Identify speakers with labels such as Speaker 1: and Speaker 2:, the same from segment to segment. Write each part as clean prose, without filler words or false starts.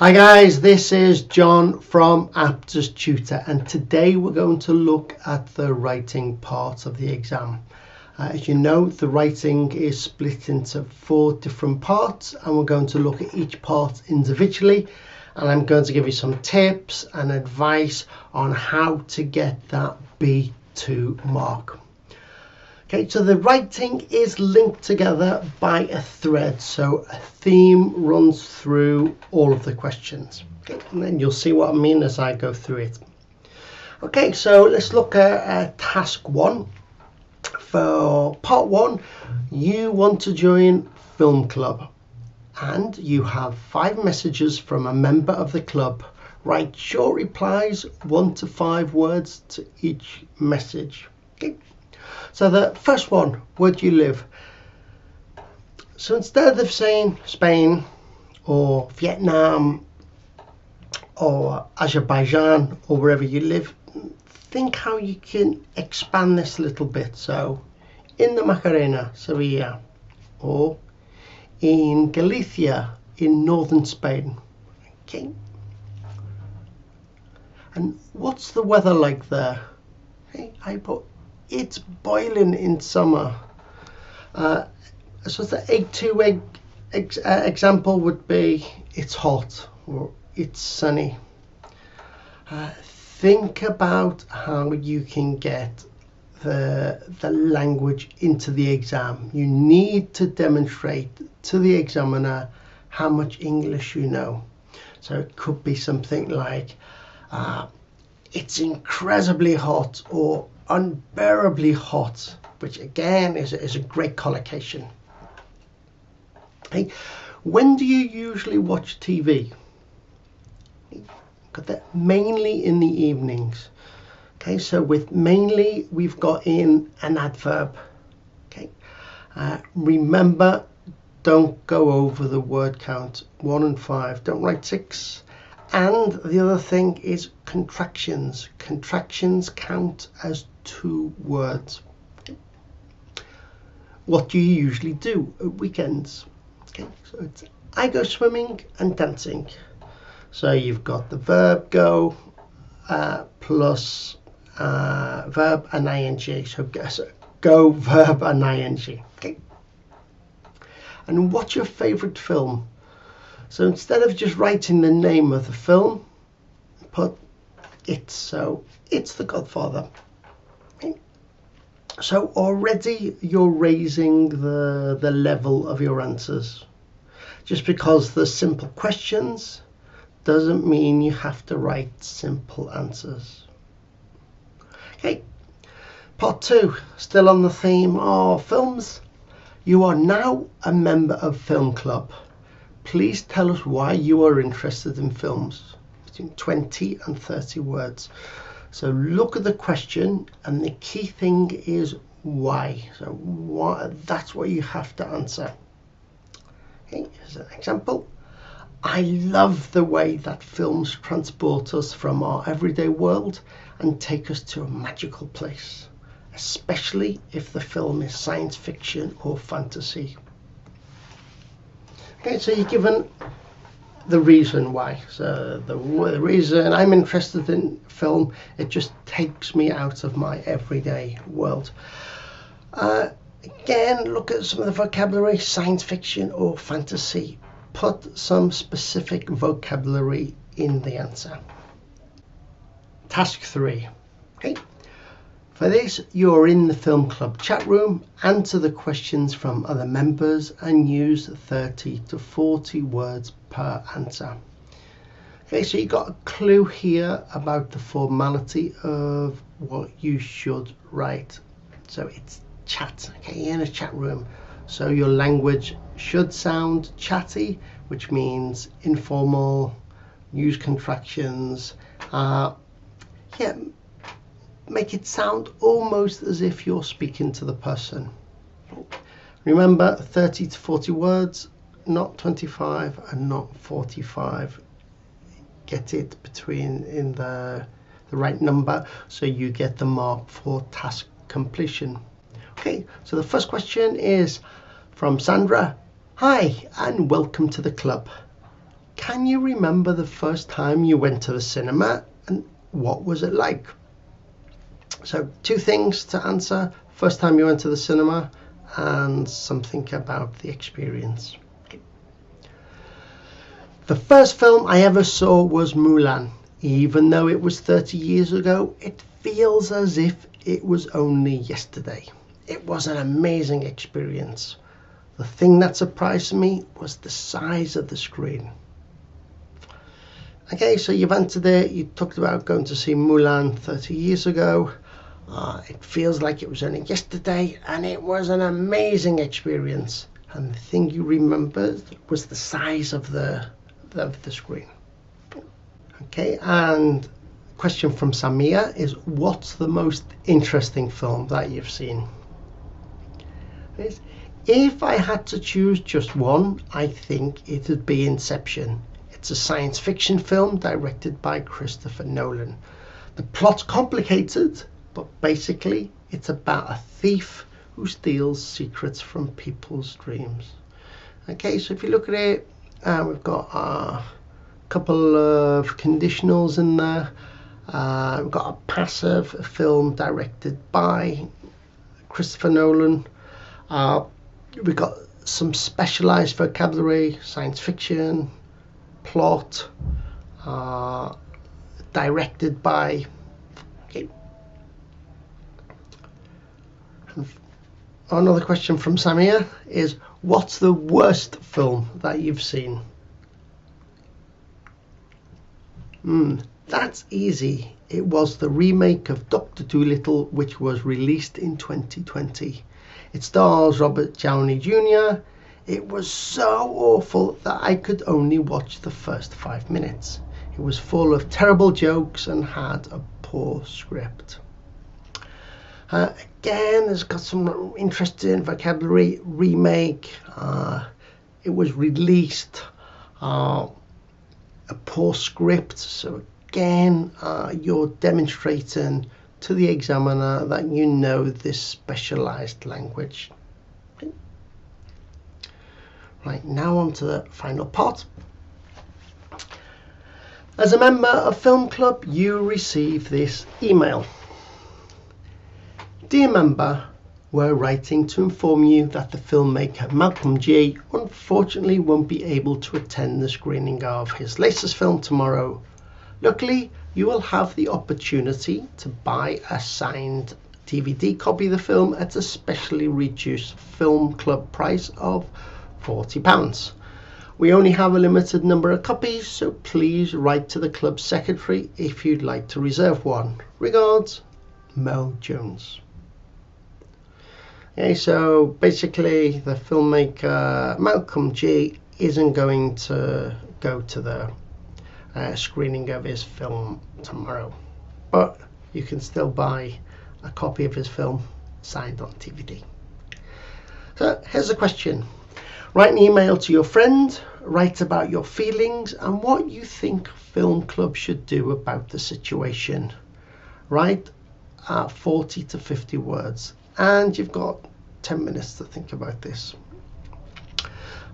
Speaker 1: Hi guys, this is John from Aptis Tutor, and today we're going to look at the writing part of the exam. As you know, the writing is split into 4 different parts, and we're going to look at each part individually, and I'm going to give you some tips and advice on how to get that B2 mark. Okay, so the writing is linked together by a thread, so a theme runs through all of the questions. Okay, and then you'll see what I mean as I go through it. Okay, so let's look at task 1. For part 1, you want to join film club, and you have 5 messages from a member of the club. Write short replies, 1 to 5 words to each message. Okay. So the first one, where do you live? So instead of saying Spain or Vietnam or Azerbaijan or wherever you live, think how you can expand this a little bit. So in the Macarena, Sevilla, or in Galicia, in northern Spain. Okay. And what's the weather like there? Okay, I put it's boiling in summer. So the A2 example would be it's hot or it's sunny. Think about how you can get the language into the exam. You need to demonstrate to the examiner how much English you know. So it could be something like it's incredibly hot or unbearably hot, which again is a great collocation. Okay. When do you usually watch TV? Got that mainly in the evenings. Okay, so with mainly we've got in an adverb. Okay, remember, don't go over the word count. 1 and 5. Don't write 6. And the other thing is contractions. Contractions count as 2 words. What do you usually do at weekends? Okay, so it's I go swimming and dancing. So you've got the verb go plus verb and ing. So go, verb and ing. Okay. And what's your favorite film? So instead of just writing the name of the film, put it. So it's The Godfather. Okay. So already you're raising the level of your answers. Just because they're simple questions doesn't mean you have to write simple answers. Okay. Part 2, still on the theme of films. You are now a member of Film Club. Please tell us why you are interested in films. Between 20 and 30 words. So look at the question, and the key thing is why. So that's what you have to answer. Okay, here's an example. I love the way that films transport us from our everyday world and take us to a magical place, especially if the film is science fiction or fantasy. Okay, so you're given the reason why. So the reason I'm interested in film, it just takes me out of my everyday world. Again, look at some of the vocabulary, science fiction or fantasy. Put some specific vocabulary in the answer. Task 3. Okay. For this, you're in the Film Club chat room, answer the questions from other members and use 30 to 40 words per answer. Okay, so you got a clue here about the formality of what you should write. So it's chat, okay, in a chat room. So your language should sound chatty, which means informal, use contractions, make it sound almost as if you're speaking to the person. Remember, 30 to 40 words, not 25 and not 45. Get it between in the right number so you get the mark for task completion. Okay, so the first question is from Sandra. Hi, and welcome to the club. can you remember the first time you went to the cinema and what was it like? So 2 things to answer: first time you went to the cinema and something about the experience. Okay. The first film I ever saw was Mulan. Even though it was 30 years ago, it feels as if it was only yesterday. It was an amazing experience. The thing that surprised me was the size of the screen. Okay, so you've answered it. You talked about going to see Mulan 30 years ago. It feels like it was only yesterday, and it was an amazing experience. And the thing you remembered was the size of the screen. Okay, and question from Samia is, what's the most interesting film that you've seen? If I had to choose just one, I think it would be Inception. It's a science fiction film directed by Christopher Nolan. The plot's complicated, but basically it's about a thief who steals secrets from people's dreams. Okay, so if you look at it, we've got a couple of conditionals in there. We've got a passive film directed by Christopher Nolan. We've got some specialized vocabulary: science fiction, plot, directed by. Okay. Another question from Samia is, what's the worst film that you've seen? That's easy. It was the remake of Dr. Dolittle, which was released in 2020. It stars Robert Downey Jr. It was so awful that I could only watch the first 5 minutes. It was full of terrible jokes and had a poor script. Again, it's got some interesting vocabulary. Remake. It was released. A poor script. So again, you're demonstrating to the examiner that you know this specialized language. Okay. Right, now on to the final part. As a member of Film Club, you receive this email. Dear member, we're writing to inform you that the filmmaker Malcolm G unfortunately won't be able to attend the screening of his latest film tomorrow. Luckily, you will have the opportunity to buy a signed DVD copy of the film at a specially reduced Film Club price of £40. We only have a limited number of copies, so please write to the club secretary if you'd like to reserve one. Regards, Mel Jones. Okay, so basically the filmmaker Malcolm G isn't going to go to the screening of his film tomorrow, but you can still buy a copy of his film signed on DVD. So here's a question. Write an email to your friend, write about your feelings and what you think Film Club should do about the situation. Write 40 to 50 words, and you've got 10 minutes to think about this.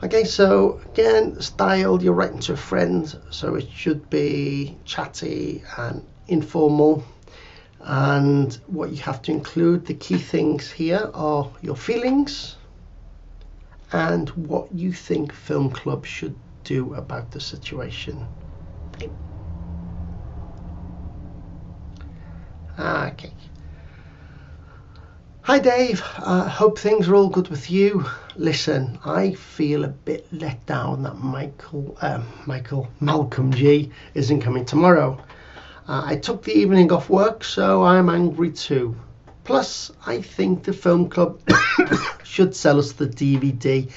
Speaker 1: Okay, so again, style, you're writing to a friend, so it should be chatty and informal. And what you have to include, the key things here are your feelings and what you think Film Club should do about the situation. Okay. Hi Dave, hope things are all good with you. Listen, I feel a bit let down that Malcolm G isn't coming tomorrow. I took the evening off work, so I'm angry too. Plus, I think the Film Club should sell us the DVD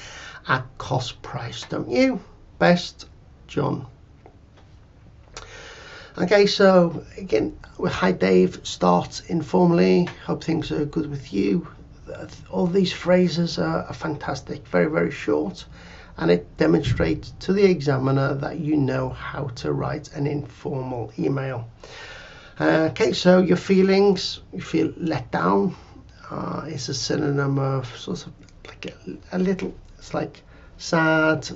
Speaker 1: at cost price, don't you? Best, John. Okay, so again, hi Dave, starts informally. Hope things are good with you. All these phrases are fantastic, very, very short, and it demonstrates to the examiner that you know how to write an informal email. Okay, so your feelings, you feel let down, is a synonym of sort of like a little, it's like sad,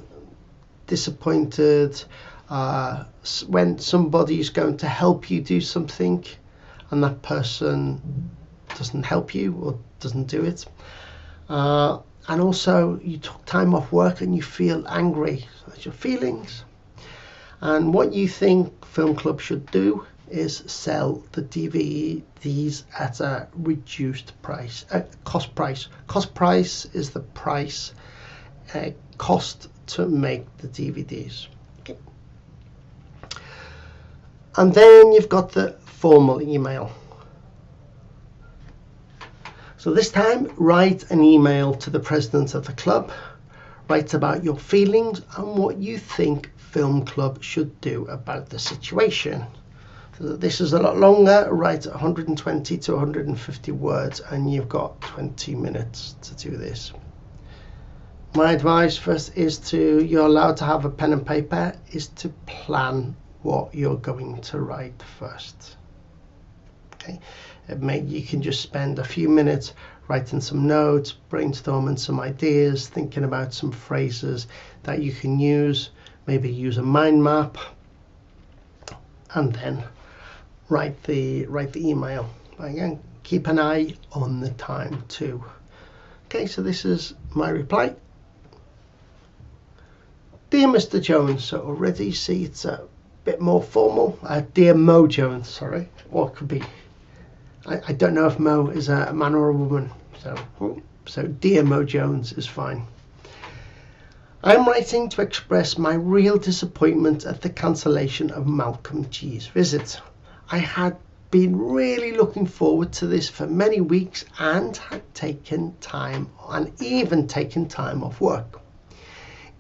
Speaker 1: disappointed, when somebody is going to help you do something and that person doesn't help you or doesn't do it. And also you took time off work and you feel angry. So that's your feelings. And what you think Film Club should do is sell the DVDs at a reduced price, cost price. Cost price is the price cost to make the DVDs. Okay. And then you've got the formal email. So this time, write an email to the president of the club. Write about your feelings and what you think Film Club should do about the situation. So this is a lot longer. Write 120 to 150 words and you've got 20 minutes to do this. My advice first is you're allowed to have a pen and paper, is to plan what you're going to write first. Okay. You can just spend a few minutes writing some notes, brainstorming some ideas, thinking about some phrases that you can use, maybe use a mind map, and then write the email. Again, keep an eye on the time too. Okay, so this is my reply. Dear Mr. Jones, so already see it's a bit more formal. Dear Mo Jones, sorry, or it could be, I don't know if Mo is a man or a woman, so Dear Mo Jones is fine. I'm writing to express my real disappointment at the cancellation of Malcolm G's visit. I had been really looking forward to this for many weeks and had taken time off work.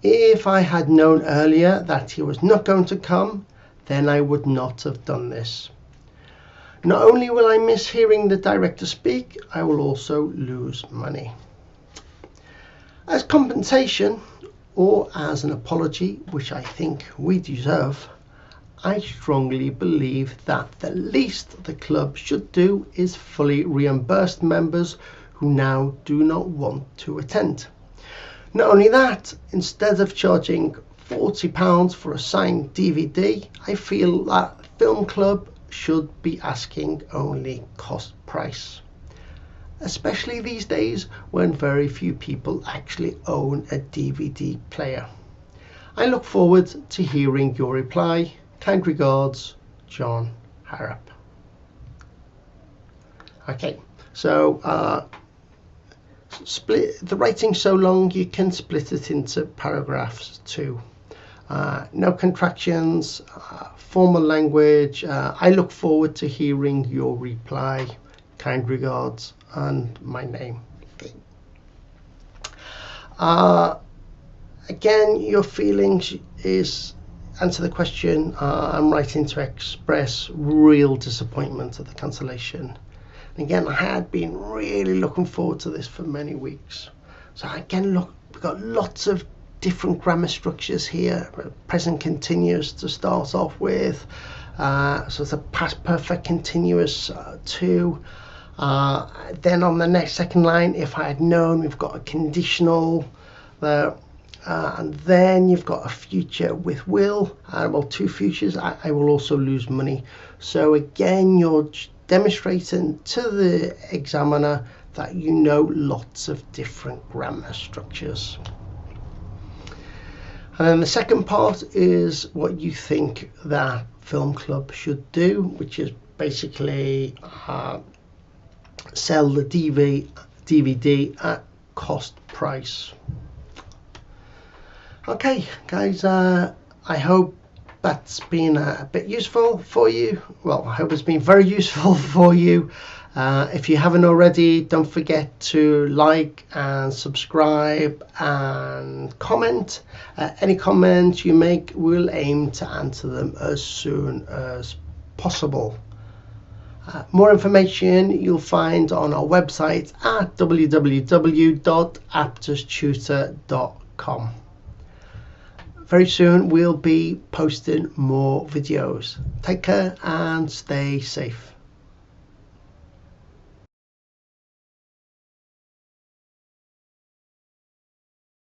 Speaker 1: If I had known earlier that he was not going to come, then I would not have done this. Not only will I miss hearing the director speak, I will also lose money. As compensation, or as an apology, which I think we deserve, I strongly believe that the least the club should do is fully reimburse members who now do not want to attend. Not only that, instead of charging £40 for a signed DVD, I feel that Film Club should be asking only cost price, especially these days when very few people actually own a DVD player. I look forward to hearing your reply. Kind regards, John Harrop. Okay, so split the writing so long you can split it into paragraphs too. No contractions, formal language. I look forward to hearing your reply. Kind regards, and my name. Okay. Again, your feelings is answer the question. I'm writing to express real disappointment at the cancellation. And again, I had been really looking forward to this for many weeks. So again, look, we've got lots of different grammar structures here. Present continuous to start off with. So it's a past perfect continuous too. Then on the second line, if I had known, we've got a conditional there. And then you've got a future with will, well, two futures. I will also lose money. So again, you're demonstrating to the examiner that you know lots of different grammar structures. And then the second part is what you think that Film Club should do, which is basically sell the DVD at cost price. Okay, guys, I hope that's been a bit useful for you. Well, I hope it's been very useful for you. If you haven't already, don't forget to like and subscribe and comment. Any comments you make, we'll aim to answer them as soon as possible. More information you'll find on our website at www.aptistutor.com. Very soon we'll be posting more videos. Take care and stay safe.